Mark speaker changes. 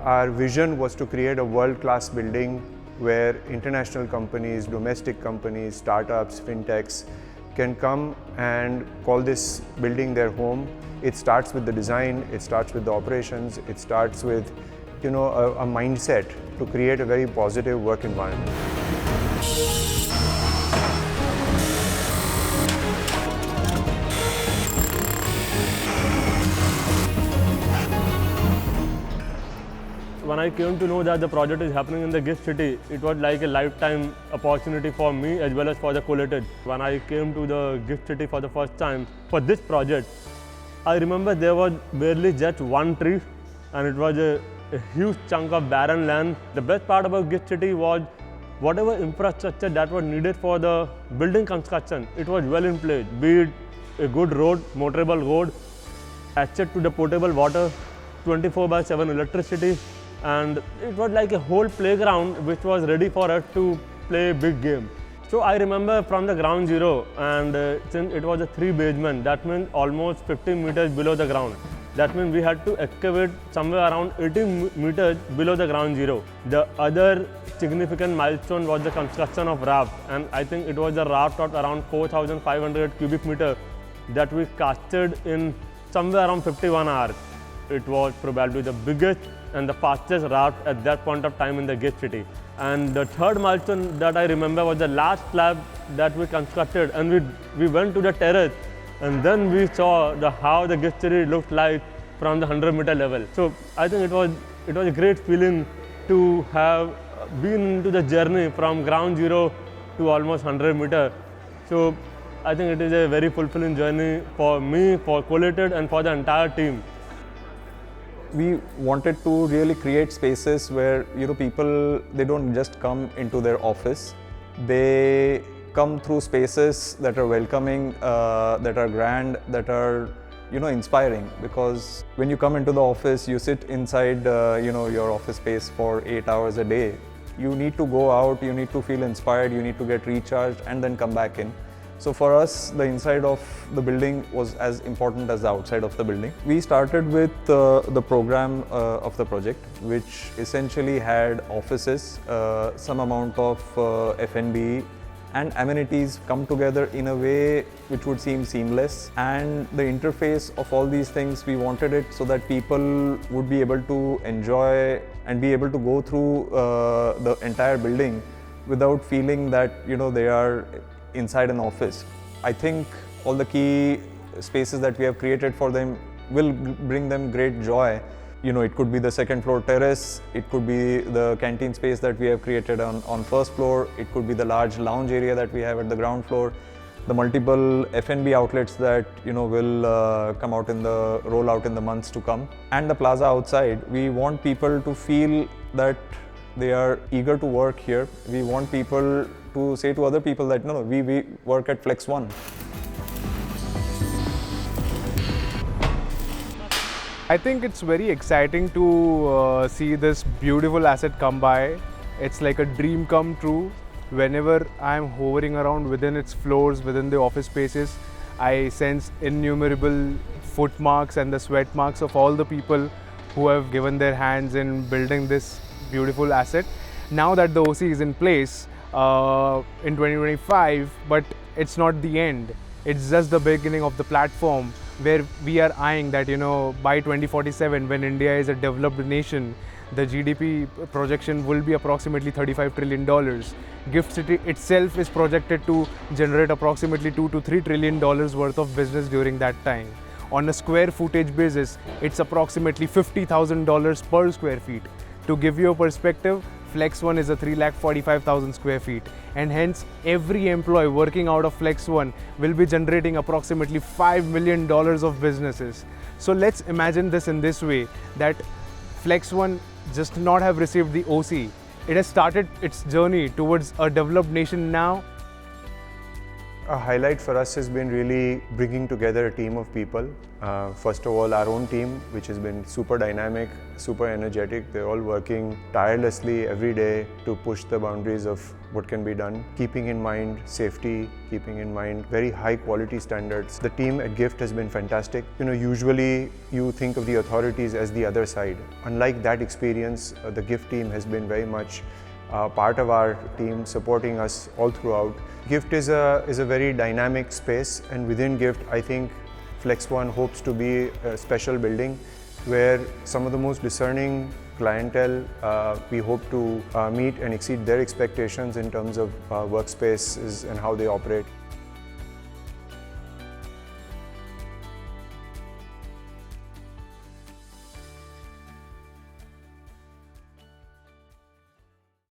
Speaker 1: Our vision was to create a world-class building where international companies, domestic companies, startups, FinTechs can come and call this building their home. It starts with the design, it starts with the operations, it starts with a mindset to create a very positive work environment.
Speaker 2: When I came to know that the project is happening in the GIFT City, it was like a lifetime opportunity for me as well as for the Collated. When I came to the GIFT City for the first time for this project, I remember there was barely just one tree and it was a huge chunk of barren land. The best part about GIFT City was whatever infrastructure that was needed for the building construction, it was well in place. Be it a good road, motorable road, access to the potable water, 24/7 electricity, and it was like a whole playground which was ready for us to play a big game. So I remember from the ground zero, and since it was a 3 basement, that means almost 15 meters below the ground. That means we had to excavate somewhere around 18 meters below the ground zero. The other significant milestone was the construction of raft, and I think it was a raft of around 4,500 cubic meter that we casted in somewhere around 51 hours. It was probably the biggest and the fastest raft at that point of time in the GIFT City. And the third milestone that I remember was the last slab that we constructed, and we went to the terrace, and then we saw how the GIFT City looked like from the 100-meter level. So I think it was a great feeling to have been into the journey from ground zero to almost 100 meters. So I think it is a very fulfilling journey for me, for Collated, and for the entire team.
Speaker 3: We wanted to really create spaces where people, they don't just come into their office, they come through spaces that are welcoming, that are grand, that are inspiring. Because when you come into the office, you sit inside your office space for 8 hours a day. You need to go out, you need to feel inspired, you need to get recharged and then come back in. So for us, the inside of the building was as important as the outside of the building. We started with the program of the project, which essentially had offices, some amount of F&B and amenities come together in a way which would seem seamless. And the interface of all these things, we wanted it so that people would be able to enjoy and be able to go through the entire building without feeling that they are inside an office. I think all the key spaces that we have created for them will bring them great joy. It could be the second floor terrace, it could be the canteen space that we have created on first floor, it could be the large lounge area that we have at the ground floor, the multiple F&B outlets that will come out roll out in the months to come, and the plaza outside. We want people to feel that they are eager to work here. We want people to say to other people that no, we work at FLEXONE.
Speaker 4: I think it's very exciting to see this beautiful asset come by. It's like a dream come true. Whenever I'm hovering around within its floors, within the office spaces, I sense innumerable foot marks and the sweat marks of all the people who have given their hands in building this beautiful asset. Now that the OC is in place in 2025, but it's not the end. It's just the beginning of the platform where we are eyeing that by 2047, when India is a developed nation, the GDP projection will be approximately $35 trillion. GIFT City itself is projected to generate approximately $2 to $3 trillion worth of business during that time. On a square footage basis, it's approximately $50,000 per square feet. To give you a perspective, FLEXONE is a 3,45,000 square feet, and hence every employee working out of FLEXONE will be generating approximately $5 million of businesses. So let's imagine this in this way, that FLEXONE just not have received the OC. It has started its journey towards a developed nation now.
Speaker 1: a highlight for us has been really bringing together a team of people. First of all, our own team, which has been super dynamic, super energetic. They're all working tirelessly every day to push the boundaries of what can be done, keeping in mind safety, keeping in mind very high quality standards. The team at GIFT has been fantastic. Usually you think of the authorities as the other side. Unlike that experience, the GIFT team has been very much part of our team, supporting us all throughout. GIFT is a very dynamic space, and within GIFT, I think FLEXONE hopes to be a special building where some of the most discerning clientele, we hope to meet and exceed their expectations in terms of workspaces and how they operate.